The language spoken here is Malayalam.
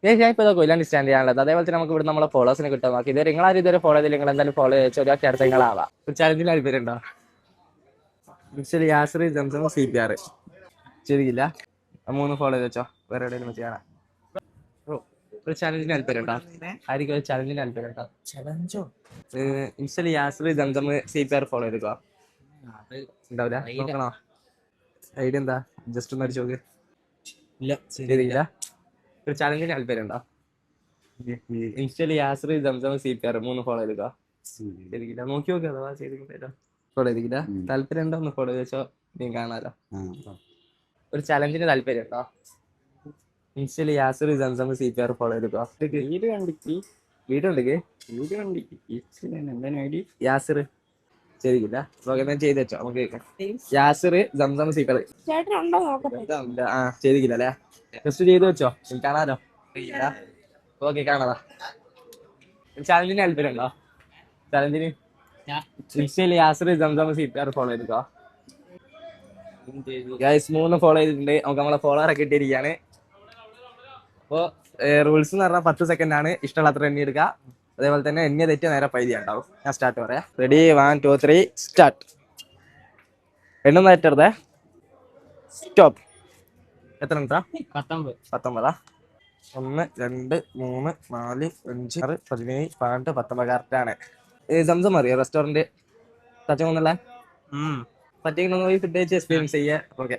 ഞാൻ ഇപ്പോൾ കൊയിലാണ്ടി സ്റ്റാൻഡ് ചെയ്യാനുള്ളത്. അതേപോലെ തന്നെ നമുക്ക് ഇവിടെ നമ്മളെ ഫോളോസിനെ കിട്ടാൻ നോക്കി. ഇതുവരെ നിങ്ങളാരും ഇതുവരെ ഫോളോ ചെയ്തില്ല, നിങ്ങൾ എന്തായാലും ഫോളോ ചെയ്ത് ഒരാൾക്ക് അടുത്ത നിങ്ങളാവാം. ഒരു ചലഞ്ചിൽ താല്പര്യമുണ്ടോ? ഇൻസ്റ്റയിൽ യാസർ സംസം CPR ശരിയില്ല. 3 ഫോളോ ചെയ്ത് വെച്ചോ. വേറെ എവിടെയെങ്കിലും ചെയ്യാനാ ഒരു ചലഞ്ചിന് താല്പര്യമുണ്ടോ? ആയിരിക്കും ഒരു ചലഞ്ചിന് താല്പര്യമുണ്ടോ? ചലഞ്ചോ? ഇൻസ്റ്റയിൽ യാസർ സംസം CPR ഫോളോ ചെയ്തോ. ഉണ്ടാവില്ല, നോക്കണോ? ഐഡിയ എന്താ? ജസ്റ്റ് ഒന്ന് അടിച്ചു നോക്ക്. ഇല്ല, ശരിയില്ല. ഒരു ചലഞ്ചിന് താല്പര്യമുണ്ടോ? ഇൻസ്റ്റയിൽ യാസർ സംസം CPR 3 ഫോളോ ചെയ്തോ. ശരിക്കില്ല, നോക്കി നോക്കുക. അഥവാ ചെയ്തില്ല ഫോളോ ചെയ്തില്ല. താല്പര്യം ഉണ്ടോ? ഒന്ന് ഫോളോ ചെയ്തോ, നീ കാണാലോ. ഒരു ചലഞ്ചിന് താല്പര്യമുണ്ടോ? ഇൻസ്റ്റയിൽ യാസർ സംസം CPR ഫോളോ ചെയ്തോ. വീഡിയോ ഉണ്ടെങ്കിൽ യാസർ ശരിക്കില്ല. ഞാൻ ചെയ്ത് വെച്ചോ, നമുക്ക് കേൾക്കാം. യാസർ സംസം CPR ചെയ്തില്ല അല്ലേ? ജസ്റ്റ് ചെയ്ത് വെച്ചോ, കാണാലോ. ഓക്കെ, കാണാതാ. ചലഞ്ചിന് താല്പര്യമുണ്ടോ? ചലഞ്ചിന് ഇൻസ്റ്റയിൽ യാസർ സംസം CPR ഫോളോ ചെയ്തോ. ഗൈസ് 3 ഫോളോ ചെയ്തിട്ടുണ്ട്. നമുക്ക് നമ്മളെ ഫോളോവറൊക്കെ ഇട്ടിരിക്കുകയാണ്. അപ്പോൾ റൂൾസ് എന്ന് പറഞ്ഞാൽ 10 സെക്കൻഡ് ആണ്. ഇഷ്ടമുള്ള അത്ര എണ്ണി എടുക്കുക. അതേപോലെ തന്നെ എണ്ണ തെറ്റിയ നേരെ പൈതി ഉണ്ടാവും. ഞാൻ സ്റ്റാർട്ട് പറയാം. Ready, 1 2 3 start. എണ്ണൊന്നും തെറ്റരുതേ. സ്റ്റോപ്പ്. എത്ര മിനിറ്റാ? 19. 1 2 3 4 5 6 17 18 19 കറക്റ്റാണ്. സംസം അറിയോ റെസ്റ്റോറൻറ്റ്? തച്ചമൊന്നല്ല പറ്റിയെങ്കിൽ പോയി ഫുഡ് കഴിച്ച് എക്സ്പീരിയൻസ് ചെയ്യുക. ഓക്കെ.